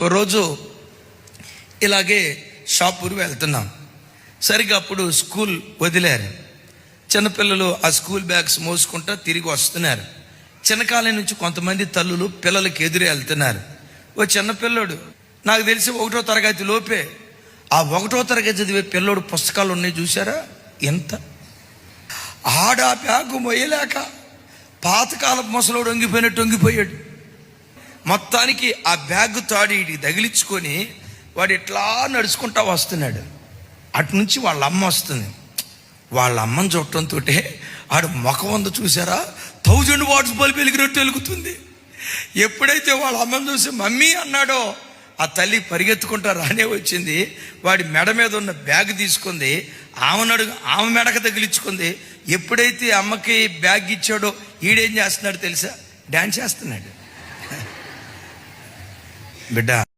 ఓ రోజు ఇలాగే షాపూర్ వెళ్తున్నాం. సరిగ్గా అప్పుడు స్కూల్ వదిలారు. చిన్నపిల్లలు ఆ స్కూల్ బ్యాగ్స్ మోసుకుంటా తిరిగి వస్తున్నారు. చిన్నకాలం నుంచి కొంతమంది తల్లులు పిల్లలకి ఎదురు వెళ్తున్నారు. ఓ చిన్నపిల్లడు, నాకు తెలిసి 1వ తరగతి లోపే, ఆ 1వ తరగతి చదివే పిల్లోడు పుస్తకాలు ఉన్నాయి చూసారా ఎంత. ఆడా బ్యాగు మొయ్యలేక పాతకాలపు ముసలోడు వంగిపోయాడు. మొత్తానికి ఆ బ్యాగ్ తాడి తగిలించుకొని వాడు ఇట్లా నడుచుకుంటా వస్తున్నాడు. అటు నుంచి వాళ్ళ అమ్మ వస్తుంది. వాళ్ళ అమ్మని చూడటంతో ఆడు ముఖం ఉందో చూసారా, 1000 వాట్స్ బల్బు వెలిగినట్టు వెలుగుతుంది. ఎప్పుడైతే వాళ్ళ అమ్మని చూసి మమ్మీ అన్నాడో, ఆ తల్లి పరిగెత్తుకుంటా రానే వచ్చింది. వాడి మెడ మీద ఉన్న బ్యాగ్ తీసుకుంది, ఆమె మెడకు తగిలించుకుంది. ఎప్పుడైతే అమ్మకి బ్యాగ్ ఇచ్చాడో ఈడేం చేస్తున్నాడు తెలుసా, డాన్స్ చేస్తున్నాడు. బిడ్డ